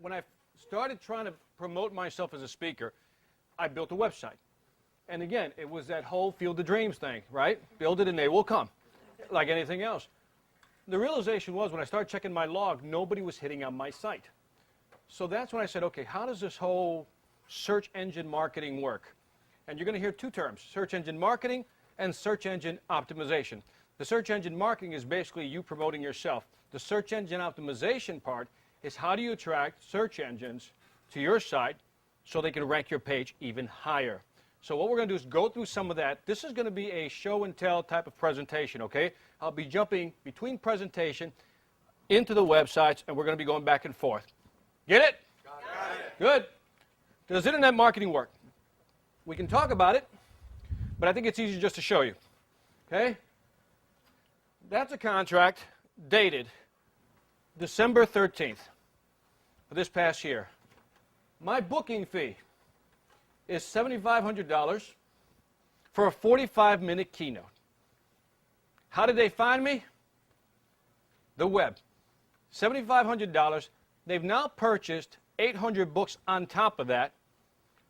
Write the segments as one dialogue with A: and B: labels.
A: when I started trying to promote myself as a speaker, I built a website. And again, it was that whole Field of Dreams thing, right? Build it and they will come, like anything else. The realization was when I started checking my log, nobody was hitting on my site. So that's when I said, okay, how does this whole search engine marketing work? And you're going to hear two terms, search engine marketing and search engine optimization. The search engine marketing is basically you promoting yourself. The search engine optimization part is how do you attract search engines to your site so they can rank your page even higher. So what we're going to do is go through some of that. This is going to be a show and tell type of presentation, okay? I'll be jumping between presentation into the websites, and we're going to be going back and forth. Get it? Got it. Good. Does internet marketing work? We can talk about it, but I think it's easier just to show you, okay? That's a contract dated December 13th of this past year. My booking fee is $7,500 for a 45-minute keynote. How did they find me? The web. $7,500. They've now purchased 800 books on top of that,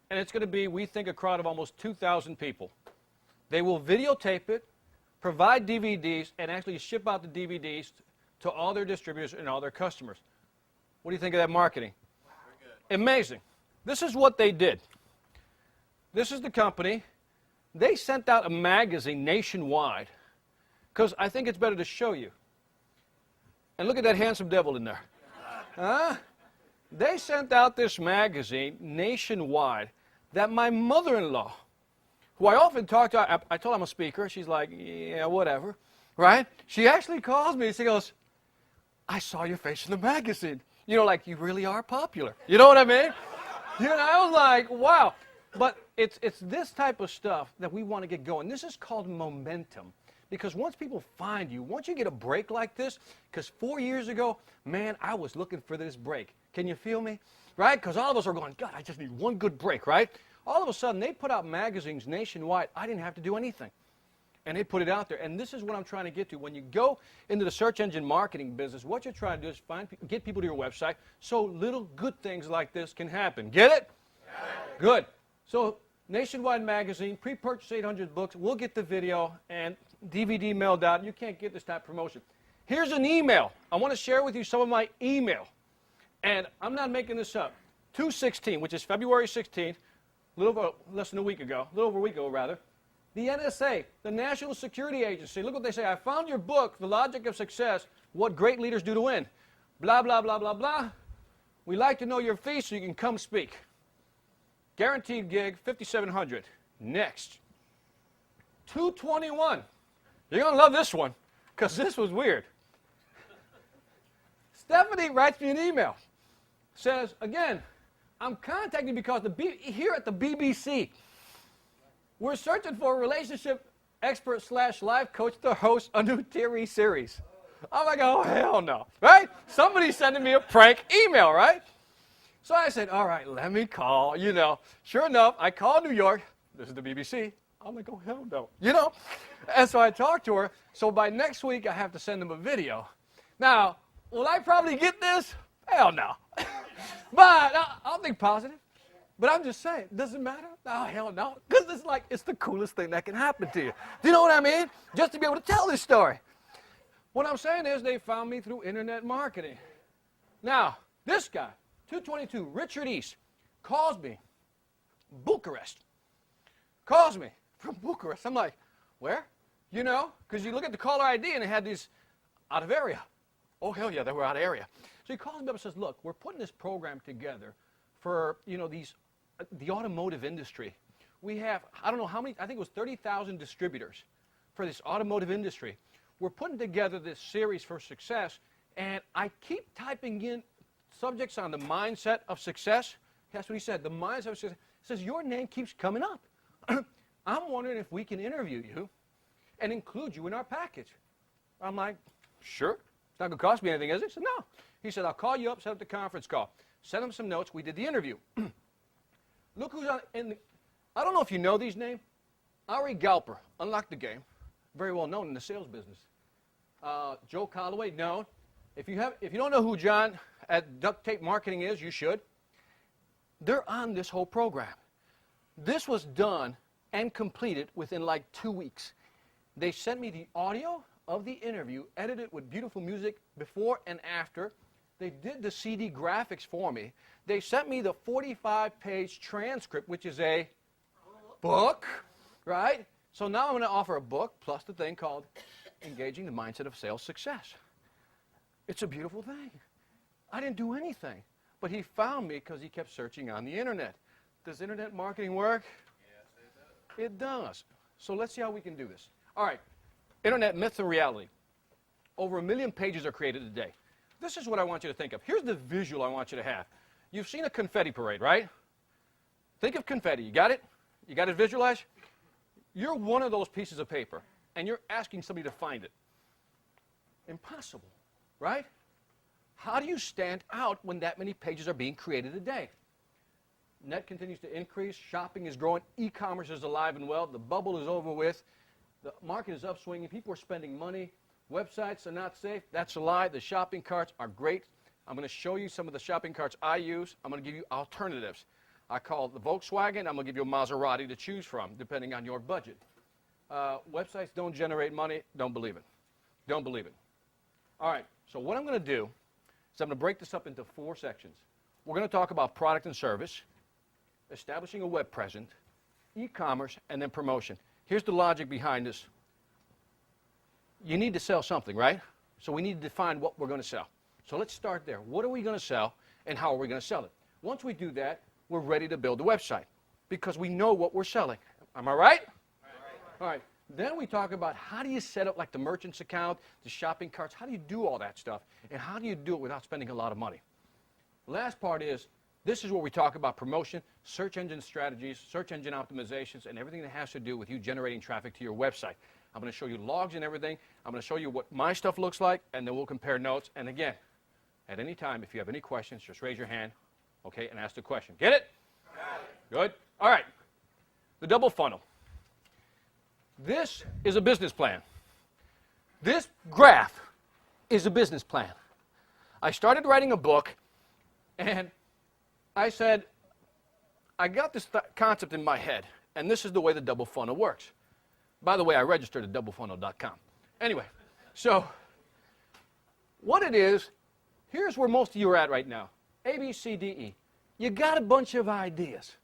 A: and it's going to be, we think, a crowd of almost 2,000 people. They will videotape it, provide DVDs, and actually ship out the DVDs to all their distributors and all their customers. What do you think of that marketing? Amazing. This is what they did. This is the company. They sent out a magazine nationwide because I think it's better to show you. And look at that handsome devil in there. Huh? They sent out this magazine nationwide that my mother-in-law, who I often talk to, I told her I'm a speaker. She's like, yeah, whatever, right? She actually calls me and she goes, I saw your face in the magazine. You know, like, you really are popular. You know what I mean? You know, I was like, wow. But it's this type of stuff that we want to get going. This is called momentum. Because once people find you, once you get a break like this, because 4 years ago, man, I was looking for this break. Can you feel me? Right? Because all of us are going, God, I just need one good break, right? All of a sudden, they put out magazines nationwide. I didn't have to do anything. And they put it out there. And this is what I'm trying to get to. When you go into the search engine marketing business, what you're trying to do is get people to your website so little good things like this can happen. Get it? Yeah. Good. So nationwide magazine, pre-purchase 800 books. We'll get the video and DVD mailed out. You can't get this type of promotion. Here's an email. I want to share with you some of my email. And I'm not making this up. 2/16, which is February 16th, a little over, less than a week ago, a little over a week ago, rather. The NSA, the National Security Agency, look what they say. I found your book, The Logic of Success, What Great Leaders Do to Win. Blah, blah, blah, blah, blah. We'd like to know your fee so you can come speak. Guaranteed gig, $5,700. Next. 2/21. You're going to love this one because this was weird. Stephanie writes me an email. Says, again, I'm contacting you because here at the BBC, we're searching for a relationship expert / life coach to host a new TV series. I'm like, oh, hell no, right? Somebody's sending me a prank email, right? So I said, all right, let me call, you know. Sure enough, I called New York. This is the BBC. I'm like, oh, hell no, you know. And so I talked to her. So by next week, I have to send them a video. Now, will I probably get this? Hell no. But I'll think positive. But I'm just saying, does it matter? Oh, hell no. Because it's like, it's the coolest thing that can happen to you. Do you know what I mean? Just to be able to tell this story. What I'm saying is they found me through internet marketing. Now, this guy, 222, Richard East, calls me, Bucharest. Calls me from Bucharest. I'm like, where? You know, because you look at the caller ID and it had these out of area. Oh, hell yeah, they were out of area. So he calls me up and says, look, we're putting this program together for, you know, the automotive industry. We have, I don't know how many, I think it was 30,000 distributors for this automotive industry. We're putting together this series for success, and I keep typing in subjects on the mindset of success. That's what he said, the mindset of success. He says, your name keeps coming up. I'm wondering if we can interview you and include you in our package. I'm like, sure. It's not going to cost me anything, is it? He said, no. He said, I'll call you up, set up the conference call. Send him some notes. We did the interview. Look who's on I don't know if you know these names. Ari Galper, Unlock the Game. Very well known in the sales business. Joe Calloway, known. If you don't know who John as duct tape marketing is, you should. They're on this whole program. This was done and completed within like 2 weeks. They sent me the audio of the interview, edited with beautiful music before and after. They did the CD graphics for me. They sent me the 45-page transcript, which is a book, right? So now I'm going to offer a book plus the thing called Engaging the Mindset of Sales Success. It's a beautiful thing. I didn't do anything, but he found me because he kept searching on the internet. Does internet marketing work? Yes, it does. So let's see how we can do this. All right, internet myths and reality. Over 1 million pages are created a day. This is what I want you to think of. Here's the visual I want you to have. You've seen a confetti parade, right? Think of confetti. You got it? You got it visualized? You're one of those pieces of paper, and you're asking somebody to find it. Impossible, right? How do you stand out when that many pages are being created a day? Net continues to increase. Shopping is growing. E-commerce is alive and well. The bubble is over with. The market is upswinging. People are spending money. Websites are not safe. That's a lie. The shopping carts are great. I'm going to show you some of the shopping carts I use. I'm going to give you alternatives. I call the Volkswagen. I'm going to give you a Maserati to choose from, depending on your budget. Websites don't generate money. Don't believe it. Don't believe it. All right. So what I'm going to do is I'm going to break this up into 4 sections. We're going to talk about product and service, establishing a web presence, e-commerce, and then promotion. Here's the logic behind this. You need to sell something, right? So we need to define what we're going to sell. So let's start there. What are we going to sell, and how are we going to sell it? Once we do that, we're ready to build the website because we know what we're selling. Am I right? All right. Then we talk about how do you set up like the merchant's account, the shopping carts, how do you do all that stuff, and how do you do it without spending a lot of money? Last part is, this is where we talk about promotion, search engine strategies, search engine optimizations, and everything that has to do with you generating traffic to your website. I'm going to show you logs and everything. I'm going to show you what my stuff looks like, and then we'll compare notes. And again, at any time, if you have any questions, just raise your hand, okay, and ask the question. Get it? Good. All right. The double funnel. This is a business plan. This graph is a business plan. I started writing a book, and I said, I got this concept in my head, and this is the way the double funnel works. By the way, I registered at doublefunnel.com. Anyway, so what it is, here's where most of you are at right now. A, B, C, D, E. You got a bunch of ideas.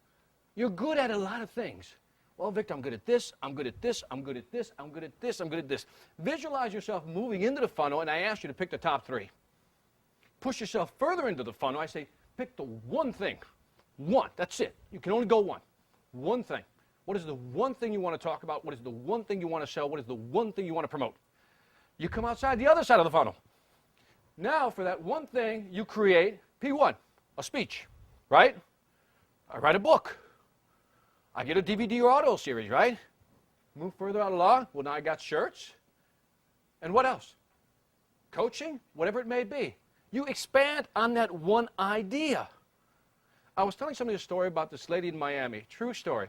A: You're good at a lot of things. Well, Victor, I'm good at this, I'm good at this, I'm good at this, I'm good at this, I'm good at this. Visualize yourself moving into the funnel, and I ask you to pick the top 3. Push yourself further into the funnel. I say, pick the one thing. One. That's it. You can only go one. One thing. What is the one thing you want to talk about? What is the one thing you want to sell? What is the one thing you want to promote? You come outside the other side of the funnel. Now, for that one thing, you create P1, a speech, right? I write a book. I get a DVD or audio series, right? Move further out along. Well, now I got shirts. And what else? Coaching, whatever it may be. You expand on that one idea. I was telling somebody a story about this lady in Miami. True story.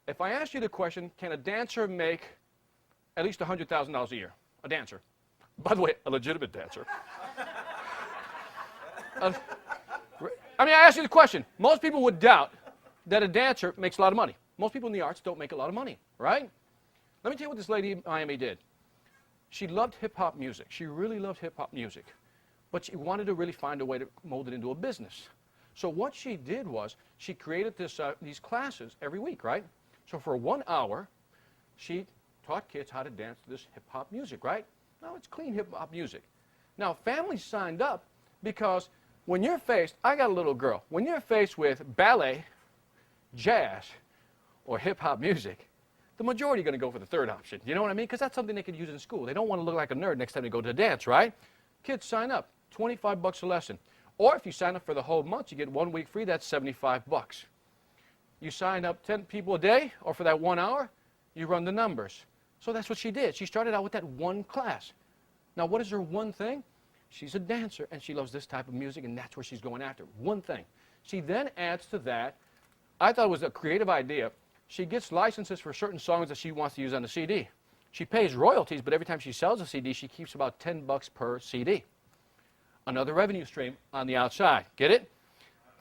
A: If I asked you the question, can a dancer make at least $100,000 a year? A dancer. By the way, a legitimate dancer. I asked you the question. Most people would doubt that a dancer makes a lot of money. Most people in the arts don't make a lot of money, right? Let me tell you what this lady in Miami did. She loved hip-hop music. She really loved hip-hop music. But she wanted to really find a way to mold it into a business. So what she did was she created these classes every week, right? So for 1 hour, she taught kids how to dance to this hip-hop music, right? Now it's clean hip-hop music. Now families signed up because when you're faced, I got a little girl, when you're faced with ballet, jazz, or hip-hop music, the majority are going to go for the third option. You know what I mean? Because that's something they could use in school. They don't want to look like a nerd next time they go to the dance, right? Kids sign up, $25 a lesson. Or if you sign up for the whole month, you get 1 week free, that's $75. You sign up 10 people a day, or for that 1 hour, you run the numbers. So that's what she did. She started out with that one class. Now, what is her one thing? She's a dancer, and she loves this type of music, and that's where she's going after. One thing. She then adds to that, I thought it was a creative idea, she gets licenses for certain songs that she wants to use on the CD. She pays royalties, but every time she sells a CD, she keeps about $10 per CD. Another revenue stream on the outside. Get it?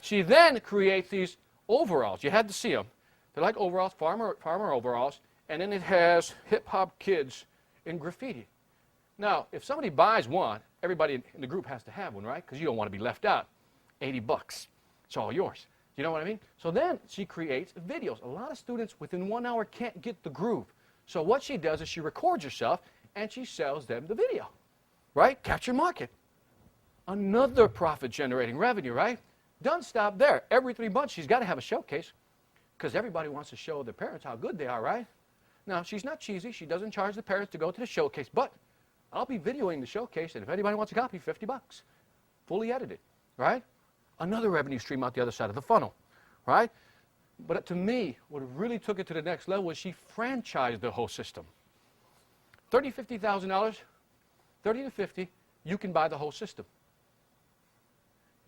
A: She then creates these overalls. You had to see them. They're like overalls, farmer overalls, and then it has hip-hop kids in graffiti. Now, if somebody buys one, everybody in the group has to have one, right? Because you don't want to be left out. $80. It's all yours. You know what I mean? So then she creates videos. A lot of students within 1 hour can't get the groove. So what she does is she records herself and she sells them the video, right? Capture market. Another profit-generating revenue, right? Doesn't stop there. Every 3 months she's got to have a showcase because everybody wants to show their parents how good they are, right? Now, she's not cheesy. She doesn't charge the parents to go to the showcase, but I'll be videoing the showcase, and if anybody wants a copy, $50. Fully edited, right? Another revenue stream out the other side of the funnel, right? But to me, what really took it to the next level was she franchised the whole system. $30,000, $50,000, 30 to 50, you can buy the whole system.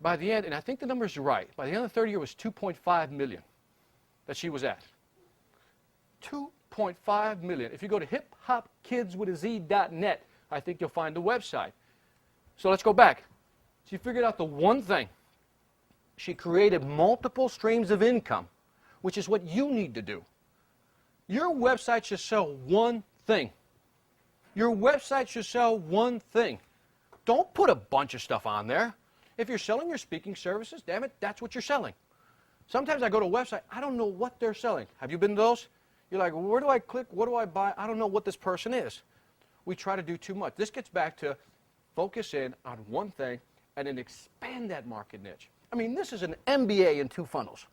A: By the end, and I think the number is right, by the end of the third year it was $2.5 million that she was at. $2.5 million. If you go to hiphopkidswithaz.net, I think you'll find the website. So let's go back. She figured out the one thing. She created multiple streams of income, which is what you need to do. Your website should sell one thing. Your website should sell one thing. Don't put a bunch of stuff on there. If you're selling your speaking services, damn it, that's what you're selling. Sometimes I go to a website, I don't know what they're selling. Have you been to those? You're like, where do I click? What do I buy? I don't know what this person is. We try to do too much. This gets back to focus in on one thing and then expand that market niche. I mean, this is an MBA in 2 funnels.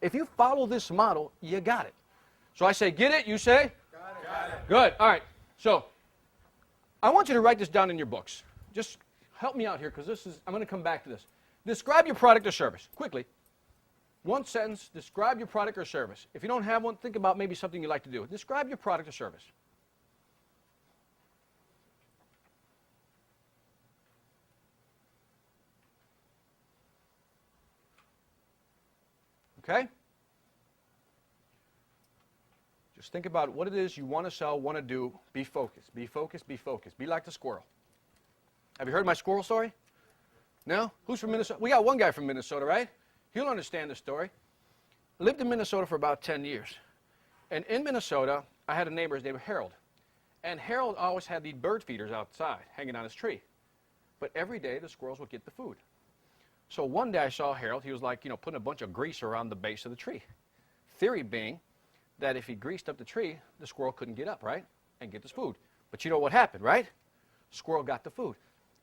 A: If you follow this model, you got it. So I say, get it? You say? Got it. Good. All right. So I want you to write this down in your books. Just help me out here because I'm going to come back to this. Describe your product or service. Quickly. One sentence, describe your product or service. If you don't have one, think about maybe something you like to do. Describe your product or service. Okay? Just think about what it is you want to sell, want to do. Be focused, be focused, be focused. Be like the squirrel. Have you heard my squirrel story? No? Who's from Minnesota? We got one guy from Minnesota, right? He'll understand the story. I lived in Minnesota for about 10 years. And in Minnesota, I had a neighbor, his name was Harold. And Harold always had these bird feeders outside, hanging on his tree. But every day, the squirrels would get the food. So one day I saw Harold, he was like, putting a bunch of grease around the base of the tree. Theory being that if he greased up the tree, the squirrel couldn't get up, right? And get this food. But you know what happened, right? Squirrel got the food.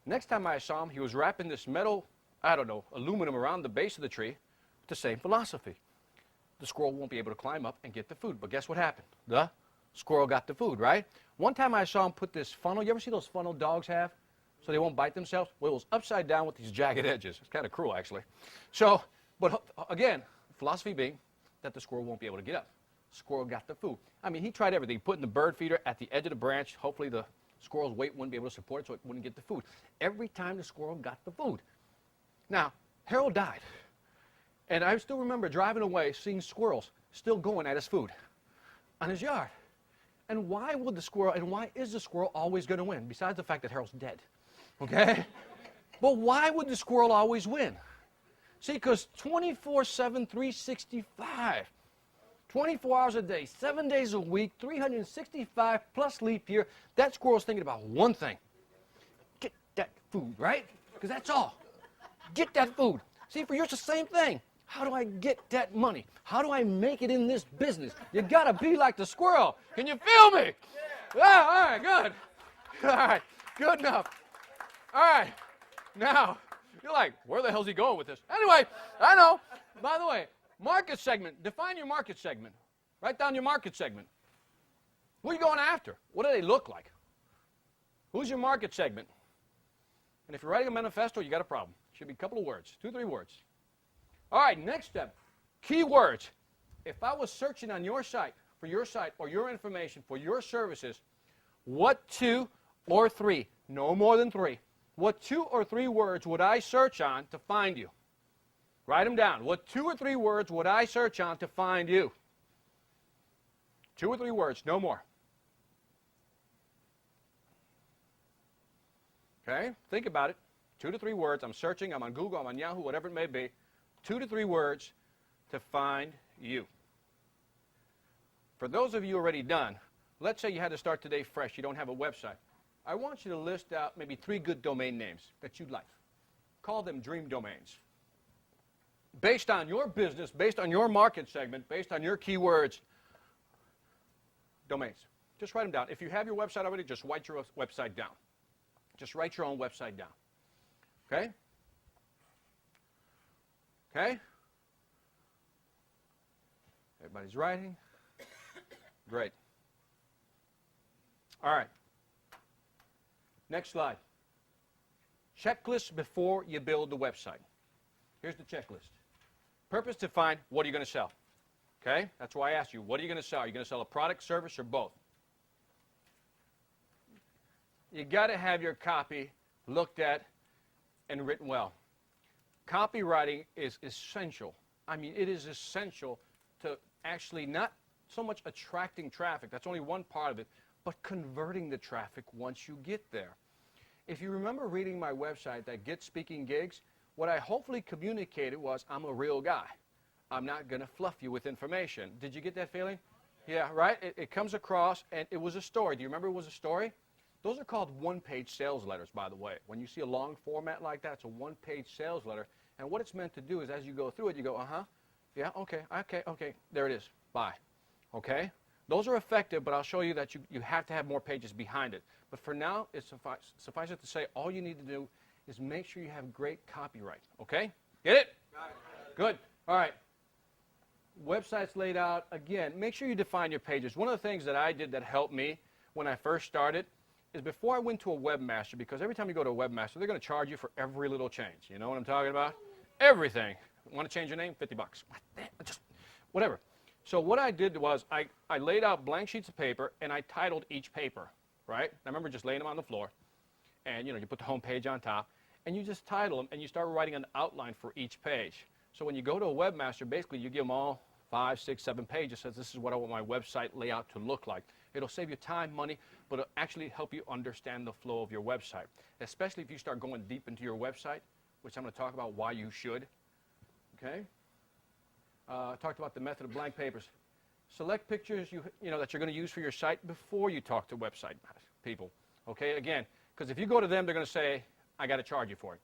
A: Next time I saw him, he was wrapping this metal, aluminum around the base of the tree with the same philosophy. The squirrel won't be able to climb up and get the food. But guess what happened? The squirrel got the food, right? One time I saw him put this funnel. You ever see those funnel dogs have? So they won't bite themselves? Well, it was upside down with these jagged edges. It's kind of cruel, actually. So, but again, philosophy being that the squirrel won't be able to get up. Squirrel got the food. I mean, he tried everything. Putting the bird feeder at the edge of the branch. Hopefully the squirrel's weight wouldn't be able to support it so it wouldn't get the food. Every time the squirrel got the food. Now, Harold died. And I still remember driving away, seeing squirrels still going at his food on his yard. And why would the squirrel, and why is the squirrel always going to win, besides the fact that Harold's dead? Okay? But why would the squirrel always win? See, because 24/7, 365, 24 hours a day, 7 days a week, 365 plus leap year, that squirrel's thinking about one thing. Get that food, right? Because that's all. Get that food. See, for you, it's the same thing. How do I get that money? How do I make it in this business? You got to be like the squirrel. Can you feel me? Yeah, all right, good. All right, good enough. All right, now, you're like, where the hell's he going with this? Anyway, I know. By the way, market segment. Define your market segment. Write down your market segment. Who are you going after? What do they look like? Who's your market segment? And if you're writing a manifesto, you got a problem. Should be a couple of words, 2, 3 words. All right, next step, keywords. If I was searching on your site, for your site or your information, for your services, what 2 or 3, no more than 3, what 2 or 3 words would I search on to find you? Write them down. What 2 or 3 words would I search on to find you? 2 or 3 words, no more. Okay, think about it. 2 to 3 words. I'm searching. I'm on Google. I'm on Yahoo, whatever it may be. 2 to 3 words to find you. For those of you already done, let's say you had to start today fresh. You don't have a website. I want you to list out maybe 3 good domain names that you'd like. Call them dream domains. Based on your business, based on your market segment, based on your keywords, domains. Just write them down. If you have your website already, just write your website down. Just write your own website down. Okay? Okay? Everybody's writing? Great. All right. Next slide. Checklist before you build the website. Here's the checklist. Purpose to find what are you going to sell. Okay? That's why I asked you, what are you going to sell? Are you going to sell a product, service, or both? You got to have your copy looked at and written well. Copywriting is essential. I mean, it is essential to actually not so much attracting traffic. That's only one part of it, but converting the traffic once you get there. If you remember reading my website, that Get Speaking Gigs, what I hopefully communicated was I'm a real guy. I'm not going to fluff you with information. Did you get that feeling? Yeah, right? It comes across, and it was a story. Do you remember it was a story? Those are called one-page sales letters, by the way. When you see a long format like that, it's a one-page sales letter. And what it's meant to do is as you go through it, you go, yeah, okay, there it is, bye. Okay? Those are effective, but I'll show you that you have to have more pages behind it. But for now, it's suffice it to say, all you need to do is make sure you have great copyright. Okay? Get it? Got it. Good. All right. Website's laid out. Again, make sure you define your pages. One of the things that I did that helped me when I first started is before I went to a webmaster, because every time you go to a webmaster, they're going to charge you for every little change. You know what I'm talking about? Everything. Want to change your name? $50. Just whatever. So what I did was I laid out blank sheets of paper, and I titled each paper, right? I remember just laying them on the floor, and, you put the home page on top, and you just title them, and you start writing an outline for each page. So when you go to a webmaster, basically you give them all 5, 6, 7 pages, says this is what I want my website layout to look like. It'll save you time, money, but it'll actually help you understand the flow of your website, especially if you start going deep into your website, which I'm going to talk about why you should. Okay? I talked about the method of blank papers. Select pictures that you're going to use for your site before you talk to website people. Okay? Again, because if you go to them, they're going to say, I got to charge you for it.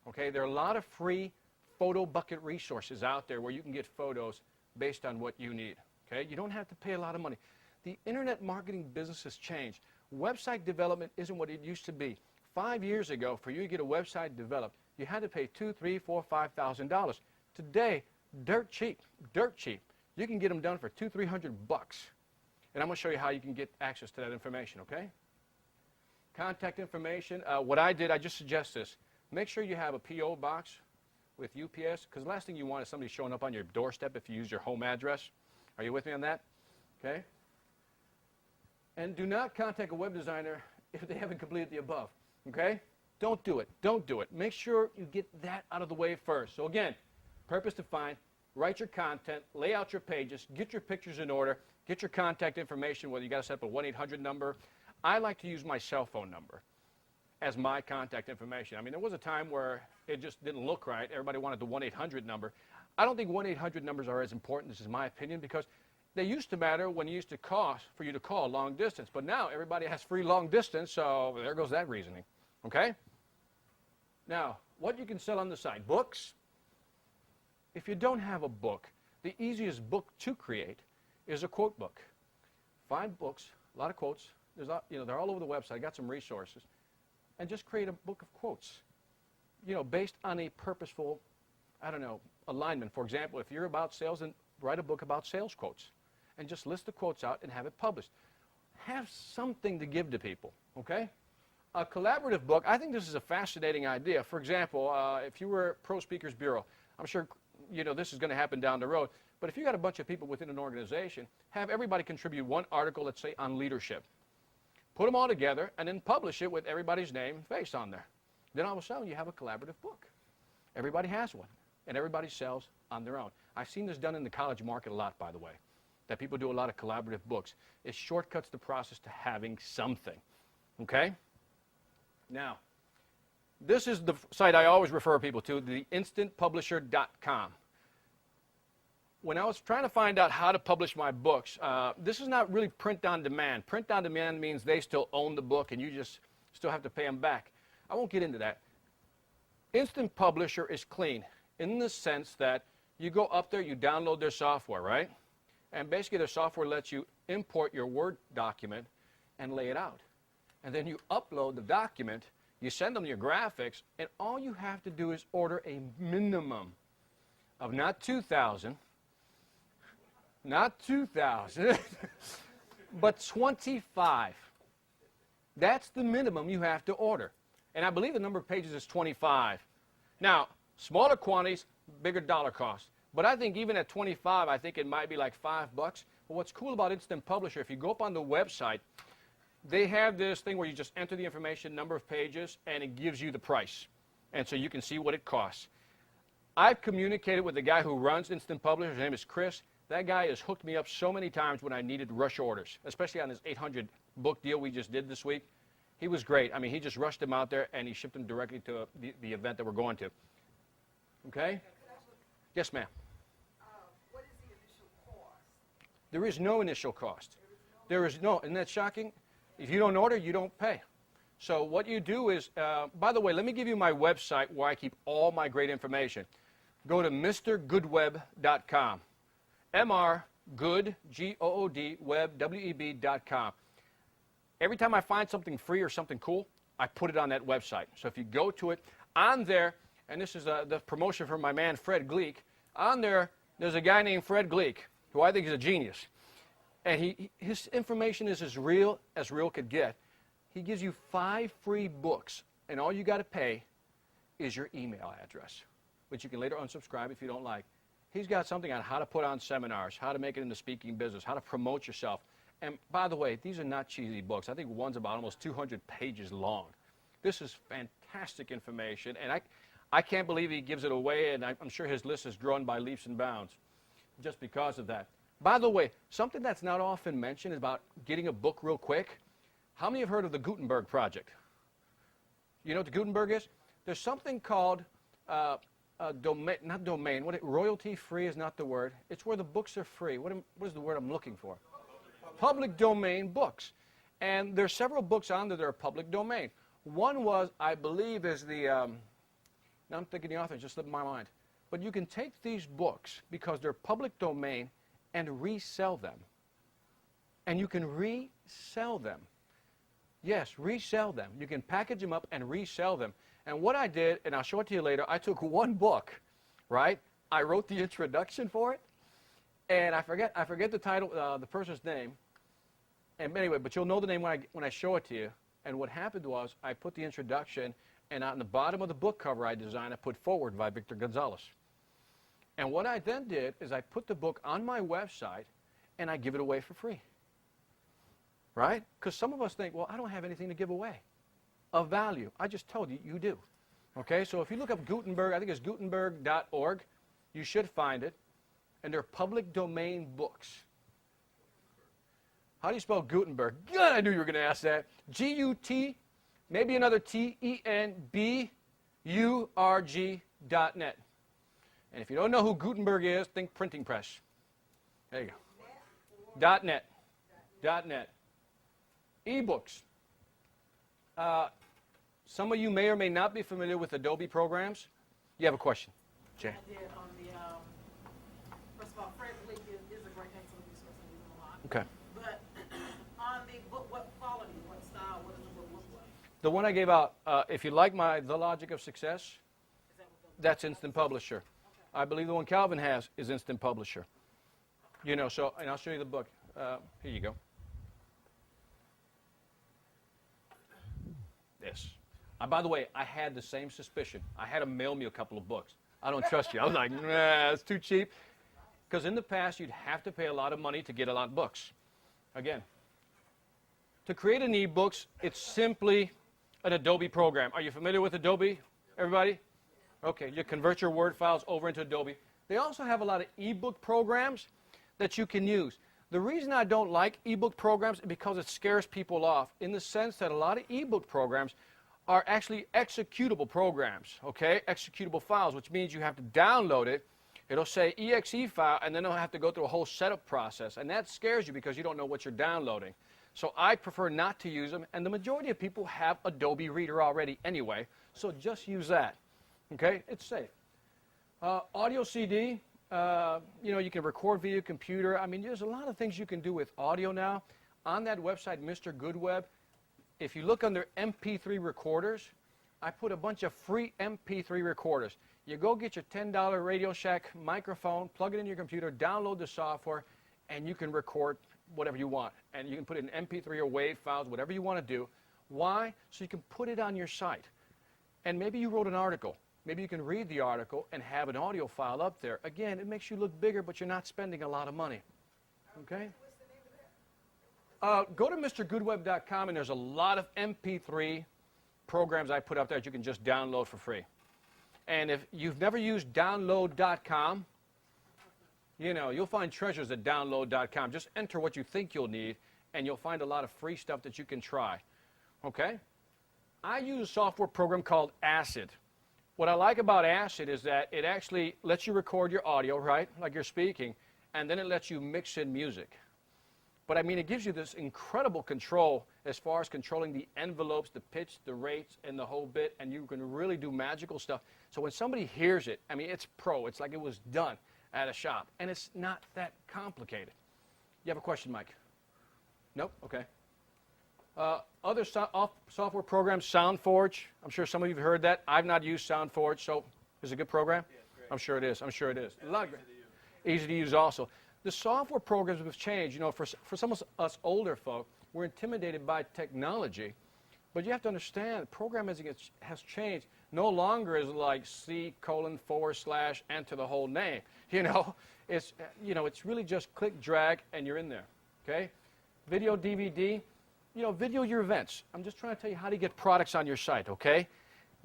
A: Okay? There are a lot of free photo bucket resources out there where you can get photos based on what you need. Okay? You don't have to pay a lot of money. The internet marketing business has changed. Website development isn't what it used to be. 5 years ago, for you to get a website developed, you had to pay $2,000, $3,000, $4,000, $5,000. Today, dirt cheap. You can get them done for $200, $300. And I'm going to show you how you can get access to that information, okay? Contact information. What I did, I just suggest this. Make sure you have a P.O. box with UPS, because the last thing you want is somebody showing up on your doorstep if you use your home address. Are you with me on that? Okay? And do not contact a web designer if they haven't completed the above, okay? Don't do it. Don't do it. Make sure you get that out of the way first. So again, purpose defined, write your content, lay out your pages, get your pictures in order, get your contact information, whether you got to set up a 1-800 number. I like to use my cell phone number as my contact information. I mean, there was a time where it just didn't look right. Everybody wanted the 1-800 number. I don't think 1-800 numbers are as important, this is my opinion, because they used to matter when it used to cost for you to call long distance. But now everybody has free long distance, so there goes that reasoning. Okay? Now, what you can sell on the site. Books. If you don't have a book, the easiest book to create is a quote book. Find books, a lot of quotes. They're all over the website. I got some resources. And just create a book of quotes, based on a purposeful, alignment. For example, if you're about sales, then write a book about sales quotes. And just list the quotes out and have it published. Have something to give to people, okay? A collaborative book, I think this is a fascinating idea. For example, if you were Pro Speakers Bureau, I'm sure this is going to happen down the road, but if you got a bunch of people within an organization, have everybody contribute one article, let's say, on leadership. Put them all together and then publish it with everybody's name and face on there. Then all of a sudden you have a collaborative book. Everybody has one, and everybody sells on their own. I've seen this done in the college market a lot, by the way, that people do a lot of collaborative books. It shortcuts the process to having something, okay? Now, This is the site I always refer people to, the instantpublisher.com. When I was trying to find out how to publish my books, this is not really print on demand. Print on demand means they still own the book and you just still have to pay them back. I won't get into that. Instant Publisher is clean in the sense that you go up there, you download their software, right? And basically their software lets you import your Word document and lay it out. And then you upload the document, you send them your graphics, and all you have to do is order a minimum of not 2,000, not 2,000, but 25. That's the minimum you have to order. And I believe the number of pages is 25. Now, smaller quantities, bigger dollar cost. But I think even at 25, I think it might be like $5. But what's cool about Instant Publisher, if you go up on the website, they have this thing where you just enter the information, number of pages, and it gives you the price. And so you can see what it costs. I've communicated with the guy who runs Instant Publisher. His name is Chris. That guy has hooked me up so many times when I needed rush orders, especially on this 800 book deal we just did this week. He was great. I mean, he just rushed them out there, and he shipped them directly to the event that we're going to. Okay? Yes, ma'am.
B: What is the initial cost?
A: There is no initial cost. There is no, isn't that shocking? If you don't order, you don't pay. So what you do is, by the way, let me give you my website where I keep all my great information. Go to mrgoodweb.com. mrgood, G-O-O-D, web, W-E-B.com. Every time I find something free or something cool, I put it on that website. So if you go to it, on there, and this is the promotion for my man Fred Gleek, on there, there's a guy named Fred Gleek, who I think is a genius. And his information is as real could get. He gives you 5 free books, and all you got to pay is your email address, which you can later unsubscribe if you don't like. He's got something on how to put on seminars, how to make it in the speaking business, how to promote yourself. And by the way, these are not cheesy books. I think one's about almost 200 pages long. This is fantastic information, and I can't believe he gives it away, and I'm sure his list has grown by leaps and bounds just because of that. By the way, something that's not often mentioned is about getting a book real quick. How many have heard of the Gutenberg Project? You know what the Gutenberg is? There's something called royalty free is not the word. It's where the books are free. What is the word I'm looking for? Public domain books. And there's several books on there that are public domain. One was, I believe, is the, now I'm thinking the author, just slipped my mind. But you can take these books, because they're public domain, and resell them. And you can resell them. Yes, resell them. You can package them up and resell them. And what I did, and I'll show it to you later, I took one book, right? I wrote the introduction for it, and I forget the title, the person's name. And anyway, but you'll know the name when I show it to you. And what happened was, I put the introduction, and on the bottom of the book cover I designed, I put forward by Victor Gonzalez. And what I then did is I put the book on my website, and I give it away for free. Right? Because some of us think, well, I don't have anything to give away of value. I just told you, you do. Okay, so if you look up Gutenberg, I think it's gutenberg.org, you should find it. And they're public domain books. How do you spell Gutenberg? God, I knew you were going to ask that. G-U-T, maybe another T-E-N-B-U-R-G.net. And if you don't know who Gutenberg is, think printing press. There you go. .net. .net. E-books. Some of you may or may not be familiar with Adobe programs. You have a question, Jay?
B: I did on the, first of all, Fred Gleek is a great excellent resource and use him a lot.
A: Okay.
B: But on the book, what quality, what style, what does the book look like?
A: The one I gave out, if you like The Logic of Success,
B: Is that what the,
A: that's Instant Publisher.
B: okay.
A: I believe the one Calvin has is Instant Publisher. You know, so, and I'll show you the book. Here you go. This. By the way, I had the same suspicion. I had him mail me a couple of books. I don't trust you. I was like, nah, it's too cheap. Because in the past, you'd have to pay a lot of money to get a lot of books. Again, to create an e-books, it's simply an Adobe program. Are you familiar with Adobe, everybody? Okay, you convert your Word files over into Adobe. They also have a lot of e-book programs that you can use. The reason I don't like e-book programs is because it scares people off, in the sense that a lot of e-book programs are actually executable programs, okay? Executable files, which means you have to download it. It'll say exe file, and then it'll have to go through a whole setup process. And that scares you because you don't know what you're downloading. So I prefer not to use them, and the majority of people have Adobe Reader already anyway, so just use that, okay? It's safe. Audio CD, you know, you can record via computer. I mean, there's a lot of things you can do with audio now. On that website, Mr. Goodweb, if you look under MP3 recorders, I put a bunch of free MP3 recorders. You go get your $10 Radio Shack microphone, plug it in your computer, download the software, and you can record whatever you want. And you can put it in MP3 or WAV files, whatever you want to do. Why? So you can put it on your site. And maybe you wrote an article. Maybe you can read the article and have an audio file up there. Again, it makes you look bigger, but you're not spending a lot of money. Okay? Go to MrGoodweb.com, and there's a lot of MP3 programs I put up there that you can just download for free. And if you've never used download.com, you know, you'll find treasures at download.com. Just enter what you think you'll need, and you'll find a lot of free stuff that you can try. Okay? I use a software program called Acid. What I like about Acid is that it actually lets you record your audio, right, like you're speaking, and then it lets you mix in music. But I mean, it gives you this incredible control as far as controlling the envelopes, the pitch, the rates, and the whole bit, and you can really do magical stuff. So when somebody hears it, I mean, it's pro. It's like it was done at a shop, and it's not that complicated. You have a question, Mike? Nope? Okay. Other software programs, SoundForge. I'm sure some of you have heard that. I've not used SoundForge, so is it a good program?
C: Yeah, it's great.
A: I'm sure it is. I'm sure it is.
C: Yeah,
A: Easy to use also. The software programs have changed. You know, for some of us older folk, we're intimidated by technology. But you have to understand, programming has changed. No longer is it like C:// enter the whole name. You know, it's really just click, drag, and you're in there. Okay? Video, DVD. You know, video your events. I'm just trying to tell you how to get products on your site, okay?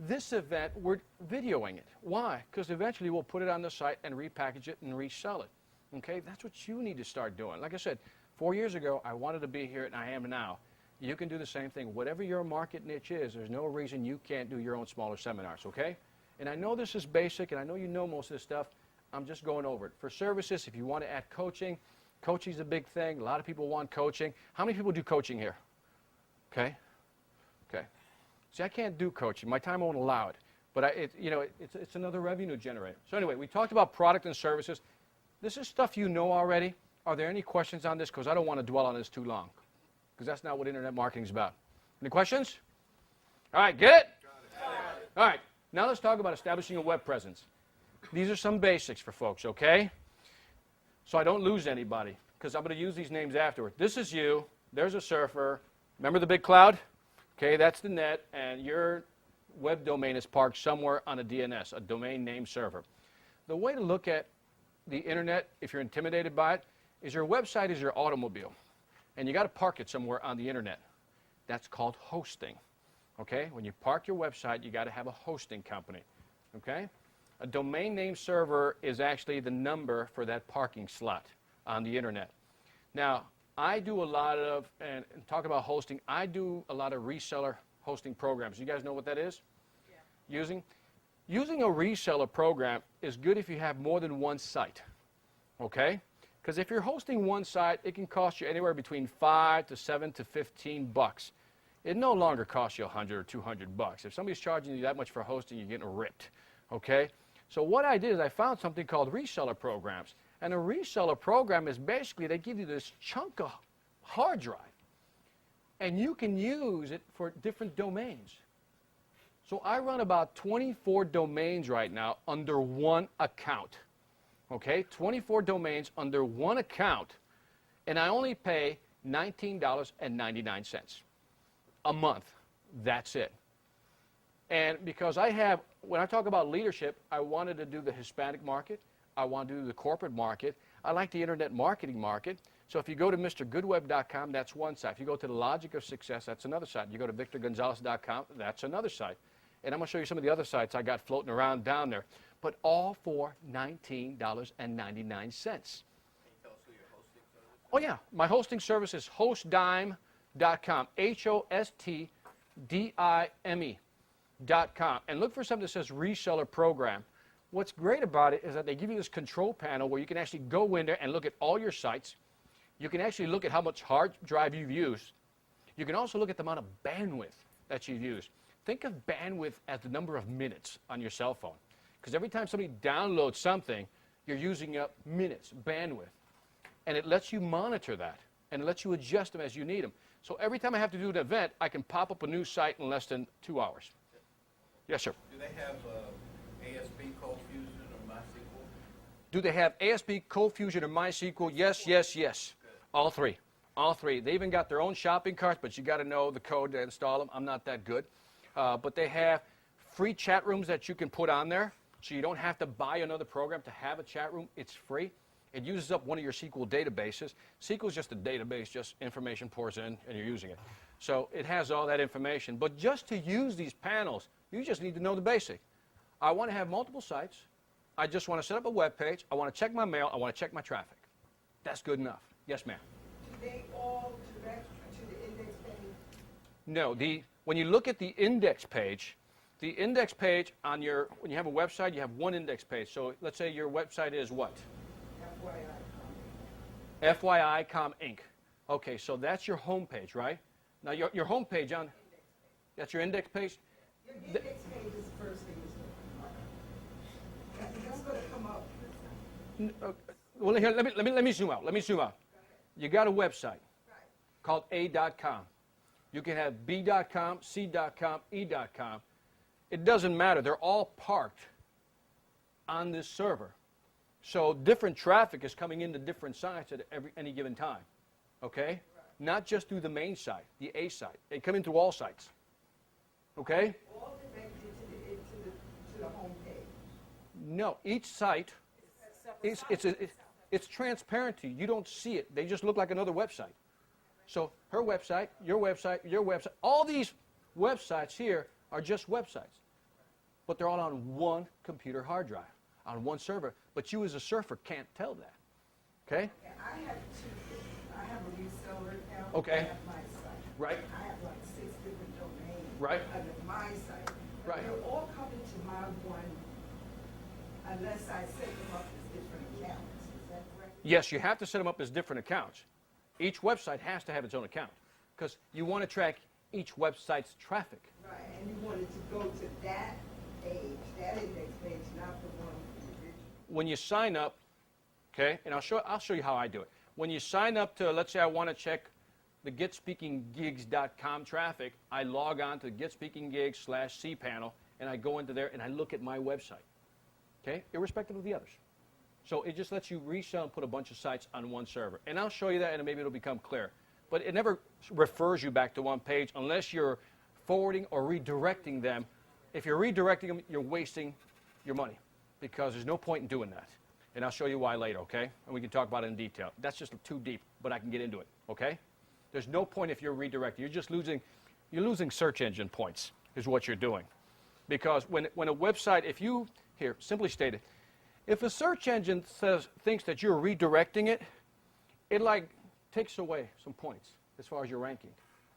A: This event, we're videoing it. Why? Because eventually we'll put it on the site and repackage it and resell it. Okay? That's what you need to start doing. Like I said, 4 years ago, I wanted to be here, and I am now. You can do the same thing. Whatever your market niche is, there's no reason you can't do your own smaller seminars, okay? And I know this is basic, and I know you know most of this stuff. I'm just going over it. For services, if you want to add coaching, coaching's a big thing. A lot of people want coaching. How many people do coaching here? Okay? Okay. See, I can't do coaching. My time won't allow it. But it's another revenue generator. So anyway, we talked about product and services. This is stuff you know already. Are there any questions on this? Because I don't want to dwell on this too long. Because that's not what internet marketing is about. Any questions? All right, get it? Got it. All right, now let's talk about establishing a web presence. These are some basics for folks, okay? So I don't lose anybody, because I'm going to use these names afterward. This is you. There's a surfer. Remember the big cloud? Okay, that's the net, and your web domain is parked somewhere on a DNS, a domain name server. The way to look at the internet, if you're intimidated by it, is your website is your automobile. And you got to park it somewhere on the internet. That's called hosting. Okay? When you park your website, you got to have a hosting company. Okay? A domain name server is actually the number for that parking slot on the internet. Now, I do a lot of, and talk about hosting, I do a lot of reseller hosting programs. You guys know what that is? Yeah. Using a reseller program is good if you have more than one site. Okay? Because if you're hosting one site, it can cost you anywhere between $5 to $7 to $15. It no longer costs you $100 or $200. If somebody's charging you that much for hosting, you're getting ripped. Okay? So what I did is I found something called reseller programs. And a reseller program is basically they give you this chunk of hard drive. And you can use it for different domains. So I run about 24 domains right now under one account. Okay, 24 domains under one account, and I only pay $19.99 a month. That's it. And because when I talk about leadership, I wanted to do the Hispanic market. I want to do the corporate market. I like the internet marketing market. So if you go to MrGoodweb.com, that's one site. If you go to the Logic of Success, that's another site. You go to VictorGonzalez.com, that's another site. And I'm going to show you some of the other sites I got floating around down there. But all for $19.99.
C: Can you tell us who your hosting service is?
A: Oh, yeah. My hosting service is hostdime.com, HOSTDIME. A.com and look for something that says reseller program. What's great about it is that they give you this control panel where you can actually go in there and look at all your sites. You can actually look at how much hard drive you've used. You can also look at the amount of bandwidth that you've used. Think of bandwidth as the number of minutes on your cell phone. Because every time somebody downloads something, you're using up minutes, bandwidth. And it lets you monitor that. And it lets you adjust them as you need them. So every time I have to do an event, I can pop up a new site in less than 2 hours. Yes, sir.
C: Do they have ASP Cold Fusion or MySQL?
A: Do they have ASP, Cold Fusion, or MySQL? Yes, yes, yes. All three. All three. They even got their own shopping carts, but you got to know the code to install them. I'm not that good. But they have free chat rooms that you can put on there, so you don't have to buy another program to have a chat room. It's free. It uses up one of your SQL databases. SQL is just a database, just information pours in, and you're using it. So it has all that information. But just to use these panels, you just need to know the basic. I want to have multiple sites. I just want to set up a web page. I want to check my mail. I want to check my traffic. That's good enough. Yes, ma'am.
D: Do they all direct to the index page?
A: No, when you look at the index page on your, when you have a website, you have one index page. So let's say your website is what?
D: FYI.
A: FYI.com Inc. Okay, so that's your home page, right? Now your home page on, that's your index page?
D: Your index page is the first thing that's going to come up.
A: Well, here, let me zoom out. Let me zoom out. You got a website called A.com. You can have B.com, C.com, E.com. It doesn't matter. They're all parked on this server. So different traffic is coming into different sites at any given time. Okay? Not just through the main site, the A site. They come in through all sites. Okay?
D: All connected to the home page.
A: No, each site, it's transparent to you. You don't see it. They just look like another website. So her website, your website, all these websites here are just websites. But they're all on one computer hard drive, on one server. But you as a surfer can't tell that. Okay?
D: I have two. I have a reseller account.
A: Okay.
D: I have my site.
A: Right.
D: I have like 6 different domains.
A: Right.
D: Under my site.
A: Right.
D: They're all coming to my one, unless I set them up as different accounts. Is that correct?
A: Yes, you have to set them up as different accounts. Each website has to have its own account because you want to track each website's traffic.
D: Right, and you wanted to go to that page, that index page, not the one for the original.
A: When you sign up, okay, and I'll show you how I do it. When you sign up to, let's say I want to check the GetSpeakingGigs.com traffic, I log on to GetSpeakingGigs/cPanel, and I go into there and I look at my website, okay, irrespective of the others. So it just lets you resell and put a bunch of sites on one server. And I'll show you that, and maybe it'll become clear. But it never refers you back to one page unless you're forwarding or redirecting them. If you're redirecting them, you're wasting your money because there's no point in doing that. And I'll show you why later, okay? And we can talk about it in detail. That's just too deep, but I can get into it, okay? There's no point if you're redirecting. You're just losing search engine points is what you're doing. Because when a website, here, simply stated, if a search engine thinks that you're redirecting it, it like takes away some points as far as your ranking.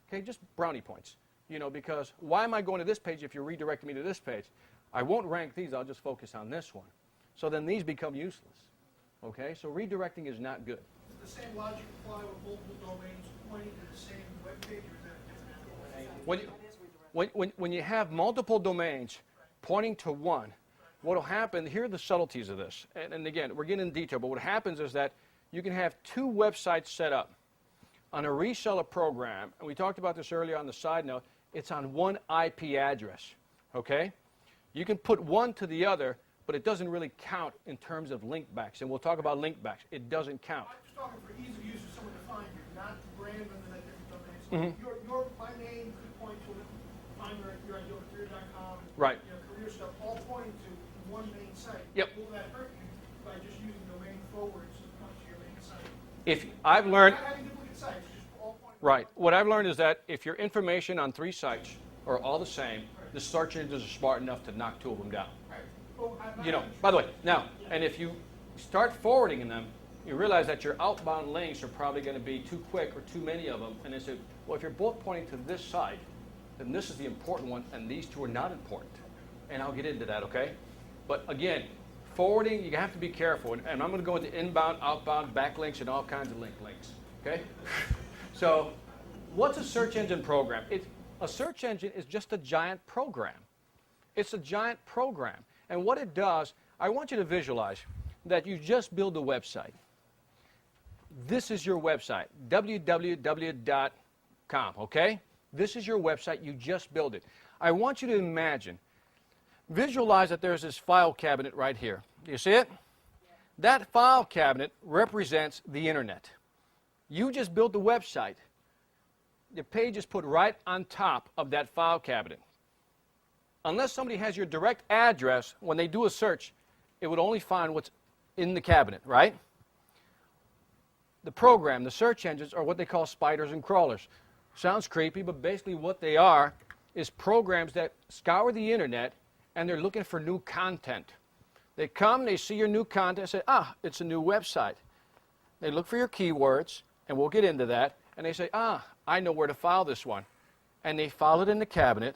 A: Okay, just brownie points. You know, because why am I going to this page if you're redirecting me to this page? I won't rank these, I'll just focus on this one. So then these become useless. Okay, so redirecting is not good.
E: Does the same logic apply with multiple domains pointing to the same web page, or is that a different application?
A: When you have multiple domains pointing to one, what will happen, here are the subtleties of this. And again, we're getting in detail, but what happens is that you can have two websites set up on a reseller program, and we talked about this earlier on the side note, it's on one IP address, okay? You can put one to the other, but it doesn't really count in terms of link backs, and we'll talk about link backs. It doesn't count.
E: I'm just talking for ease of use for someone to find you, not to brand them in different domains. So my name could point to find your idealcareer.com,
A: Right.
E: Career stuff, all pointing to one main site.
A: Yep.
E: Will that hurt you by just using domain forwards to come to your main site?
A: If I've learned,
E: Not having duplicate sites, just all pointing.
A: right, what I've learned is that if your information on 3 sites are all the same, the search engines are smart enough to knock 2 of them down.
E: Oh,
A: You know, by the way, now, and if you start forwarding them, you realize that your outbound links are probably going to be too quick or too many of them, and they say, well, if you're both pointing to this site, then this is the important one, and these two are not important. And I'll get into that, okay? But again, forwarding, you have to be careful. And I'm going to go into inbound, outbound, backlinks, and all kinds of links, okay? So what's a search engine program? A search engine is just a giant program. It's a giant program. And what it does, I want you to visualize that you just build a website. This is your website, www.com, okay? This is your website, you just built it. I want you to visualize that there's this file cabinet right here. Do you see it? That file cabinet represents the internet. You just built the website. The page is put right on top of that file cabinet. Unless somebody has your direct address, when they do a search, it would only find what's in the cabinet, right? The program, the search engines, are what they call spiders and crawlers. Sounds creepy, but basically what they are is programs that scour the internet and they're looking for new content. They come, they see your new content, say, it's a new website. They look for your keywords, and we'll get into that, and they say, I know where to file this one. And they file it in the cabinet,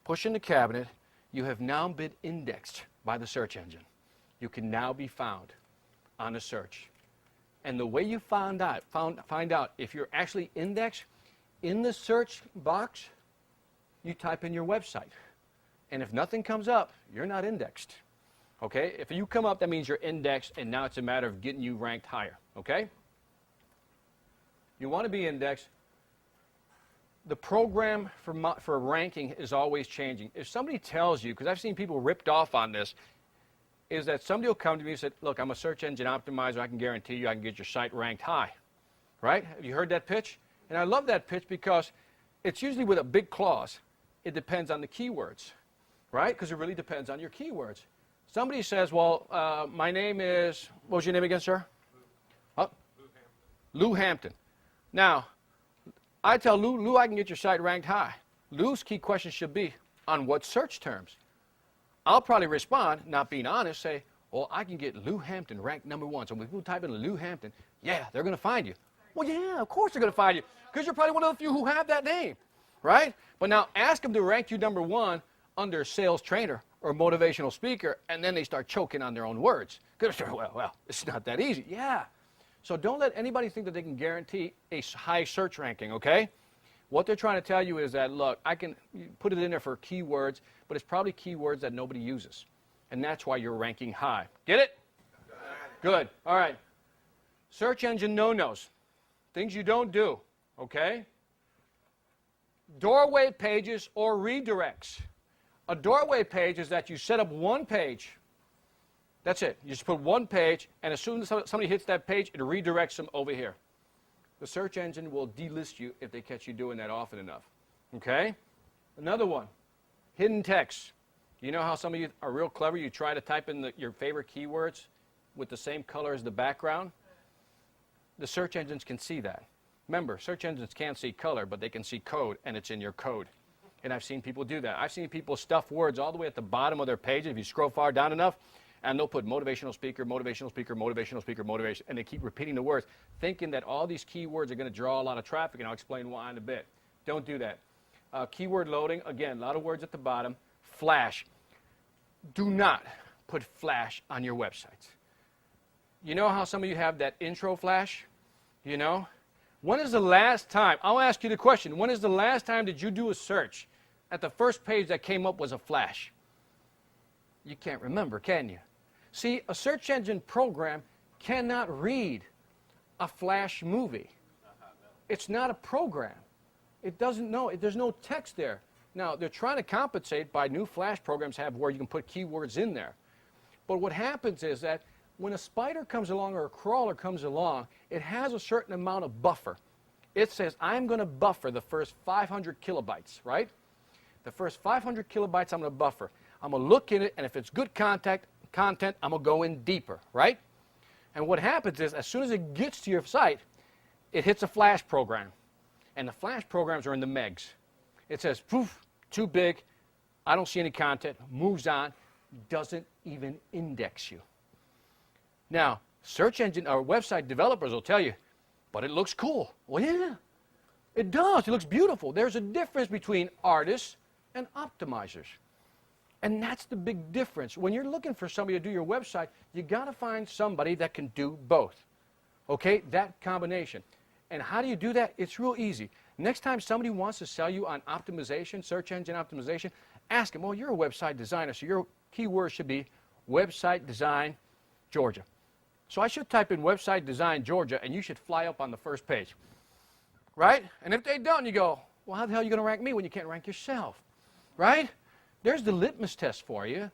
A: push in the cabinet. You have now been indexed by the search engine. You can now be found on a search. And the way you find out if you're actually indexed, in the search box, you type in your website. And if nothing comes up, you're not indexed. Okay? If you come up, that means you're indexed, and now it's a matter of getting you ranked higher. Okay? You want to be indexed. The program for ranking is always changing. If somebody tells you, because I've seen people ripped off on this, is that somebody will come to me and say, look, I'm a search engine optimizer. I can guarantee you I can get your site ranked high. Right? Have you heard that pitch? And I love that pitch because it's usually with a big clause. It depends on the keywords. Right? Because it really depends on your keywords. Somebody says, well, my name is, what was your name again, sir? Lou Hampton. Now, I tell Lou, I can get your site ranked high. Lou's key question should be, on what search terms? I'll probably respond, not being honest, say, well, I can get Lou Hampton ranked #1. So when people type in Lou Hampton, yeah, they're going to find you. Well, yeah, of course they're going to find you, because you're probably one of the few who have that name, right? But now ask them to rank you #1 under sales trainer or motivational speaker, and then they start choking on their own words. Well, it's not that easy. Yeah. So don't let anybody think that they can guarantee a high search ranking, okay? What they're trying to tell you is that, look, I can put it in there for keywords, but it's probably keywords that nobody uses. And that's why you're ranking high. Get it? Good. All right. Search engine no-nos. Things you don't do, okay? Doorway pages or redirects. A doorway page is that you set up one page. That's it. You just put one page, and as soon as somebody hits that page, it redirects them over here. The search engine will delist you if they catch you doing that often enough. Okay? Another one, hidden text. You know how some of you are real clever? You try to type in your favorite keywords with the same color as the background. The search engines can see that. Remember, search engines can't see color, but they can see code, and it's in your code. And I've seen people do that. I've seen people stuff words all the way at the bottom of their page. If you scroll far down enough, and they'll put motivational speaker, motivational speaker, motivational speaker, motivation, and they keep repeating the words, thinking that all these keywords are going to draw a lot of traffic, and I'll explain why in a bit. Don't do that. Keyword loading, again, a lot of words at the bottom. Flash. Do not put flash on your websites. You know how some of you have that intro flash? You know? When is the last time, I'll ask you the question, when is the last time did you do a search at the first page that came up was a flash? You can't remember, can you? See, a search engine program cannot read a flash movie. It's not a program. It doesn't know. There's no text there. Now, they're trying to compensate by new flash programs have where you can put keywords in there. But what happens is that when a spider comes along or a crawler comes along, it has a certain amount of buffer. It says, I'm going to buffer the first 500 kilobytes, right? The first 500 kilobytes I'm going to buffer. I'm going to look in it, and if it's good content, I'm going to go in deeper, right? And what happens is, as soon as it gets to your site, it hits a flash program. And the flash programs are in the megs. It says, poof, too big, I don't see any content, moves on, doesn't even index you. Now, search engine or website developers will tell you, but it looks cool. Well, yeah, It does. It looks beautiful. There's a difference between artists and optimizers. And that's the big difference. When you're looking for somebody to do your website, you got to find somebody that can do both. Okay? That combination. And how do you do that? It's real easy. Next time somebody wants to sell you on optimization, search engine optimization, ask them, well, you're a website designer, so your keyword should be website design Georgia. So I should type in website design Georgia, and you should fly up on the first page. Right? And if they don't, you go, well, how the hell are you going to rank me when you can't rank yourself? Right? There's the litmus test for you.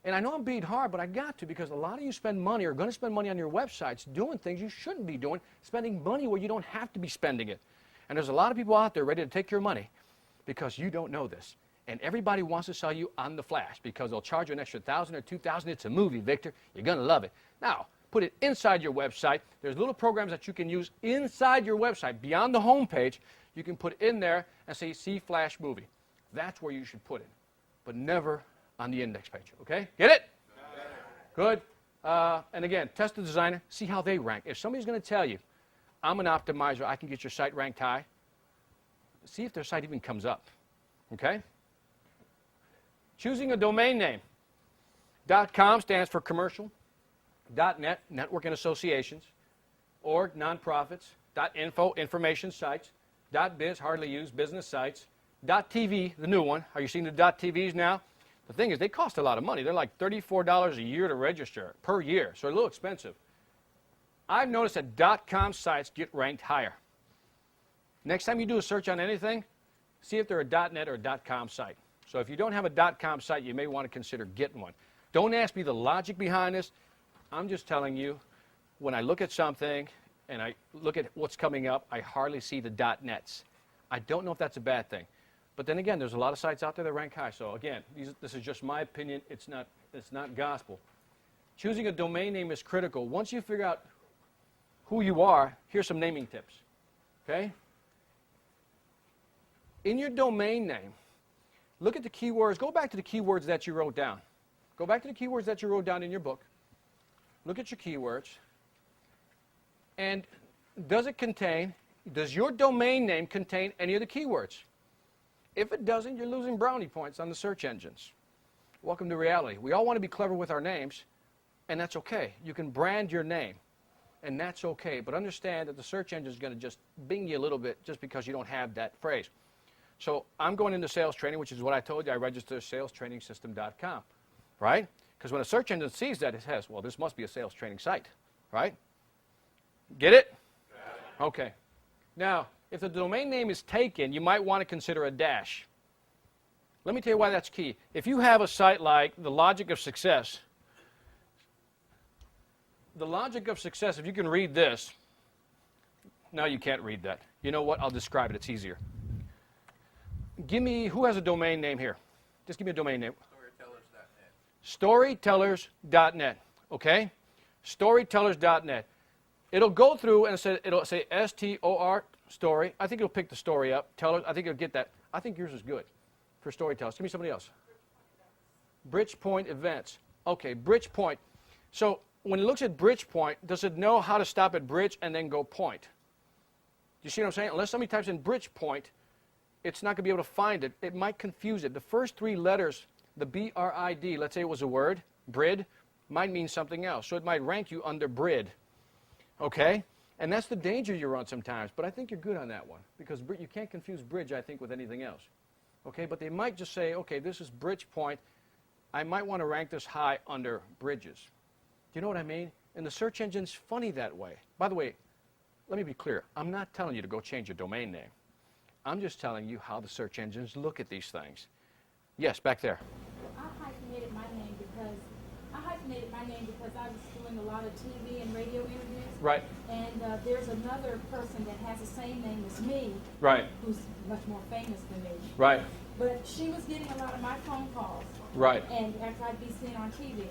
A: And I know I'm being hard, but I got to, because a lot of you spend money or are going to spend money on your websites doing things you shouldn't be doing, spending money where you don't have to be spending it. And there's a lot of people out there ready to take your money because you don't know this. And everybody wants to sell you on the flash because they'll charge you an extra $1,000 or $2,000. It's a movie, Victor. You're going to love it. Now, put it inside your website. There's little programs that you can use inside your website, beyond the home page. You can put in there and say, see Flash Movie. That's where you should put it, but never on the index page, okay? Get it? Good. And again, test the designer, see how they rank. If somebody's going to tell you, I'm an optimizer, I can get your site ranked high, see if their site even comes up, okay? Choosing a domain name. .com stands for commercial. .net, network and associations. .org, nonprofits. .info, information sites. .biz, hardly used, business sites. .tv, the new one. Are you seeing the .tvs now? The thing is, they cost a lot of money. They're like $34 a year to register, per year, so they're a little expensive. I've noticed that .com sites get ranked higher. Next time you do a search on anything, see if they're a .net or a .com site. So if you don't have a .com site, you may want to consider getting one. Don't ask me the logic behind this. I'm just telling you, when I look at something and I look at what's coming up, I hardly see the .nets. I don't know if that's a bad thing. But then again, there's a lot of sites out there that rank high. So again, this is just my opinion. It's not gospel. Choosing a domain name is critical. Once you figure out who you are, here's some naming tips. Okay? In your domain name, look at the keywords. Go back to the keywords that you wrote down. Go back to the keywords that you wrote down in your book. Look at your keywords. And does your domain name contain any of the keywords? If it doesn't, you're losing brownie points on the search engines. Welcome to reality. We all want to be clever with our names, and that's okay. You can brand your name, and that's okay. But understand that the search engine is going to just bing you a little bit just because you don't have that phrase. So I'm going into sales training, which is what I told you. I registered salestrainingsystem.com, right? Because when a search engine sees that, it says, well, this must be a sales training site, right? Get it? Okay. Now, if the domain name is taken, you might want to consider a dash. Let me tell you why that's key. If you have a site like The Logic of Success, The Logic of Success, if you can read this, no, you can't read that. You know what? I'll describe it. It's easier. Give me, who has a domain name here? Just give me a domain name. Storytellers.net. Okay? Storytellers.net. It'll go through and it'll say S-T-O-R, story. I think it'll pick the story up. Tellers, I think it'll get that. I think yours is good for storytellers. Give me somebody else. Bridgepoint Events. Okay, Bridgepoint. So when it looks at Bridgepoint, does it know how to stop at bridge and then go point? Do you see what I'm saying? Unless somebody types in Bridgepoint, it's not going to be able to find it. It might confuse it. The first three letters, the B-R-I-D, let's say it was a word, brid, might mean something else. So it might rank you under brid. Okay? And that's the danger you run sometimes. But I think you're good on that one. Because you can't confuse bridge, I think, with anything else. Okay? But they might just say, okay, this is Bridgepoint. I might want to rank this high under bridges. Do you know what I mean? And the search engine's funny that way. By the way, let me be clear. I'm not telling you to go change your domain name. I'm just telling you how the search engines look at these things. Yes, back there.
F: I hyphenated my name because I was doing a lot of TV and radio interviews.
A: Right.
F: And there's another person that has the same name as me.
A: Right.
F: Who's much more famous than me.
A: Right.
F: But she was getting a lot of my phone calls.
A: Right.
F: And after I'd be seen on TV.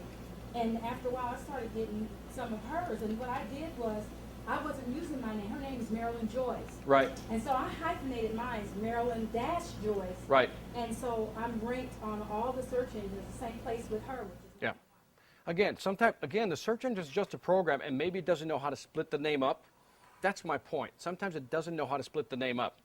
F: And after a while, I started getting some of hers. And what I did was, I wasn't using my name. Her name is Marilyn Joyce. Right. And so I hyphenated mine as Marilyn-Joyce.
A: Right.
F: And so I'm ranked on all the search engines, the same place with her. Which is
A: Yeah. Again, the search engine is just a program, and maybe it doesn't know how to split the name up. That's my point. Sometimes it doesn't know how to split the name up.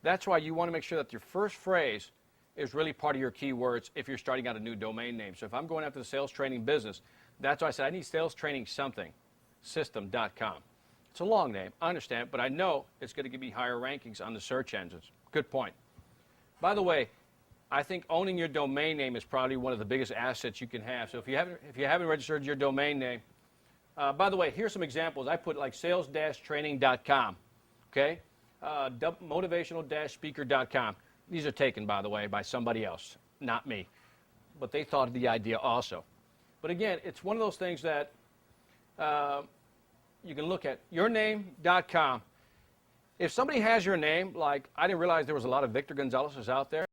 A: That's why you want to make sure that your first phrase is really part of your keywords if you're starting out a new domain name. So if I'm going after the sales training business, that's why I said I need sales training something, system.com. It's a long name, I understand, but I know it's going to give me higher rankings on the search engines. Good point. By the way, I think owning your domain name is probably one of the biggest assets you can have. So if you haven't registered your domain name, by the way, here's some examples. I put like sales-training.com, okay? Motivational-speaker.com. These are taken, by the way, by somebody else, not me. But they thought of the idea also. But again, it's one of those things that you can look at yourname.com. If somebody has your name, like I didn't realize there was a lot of Victor Gonzalez's out there.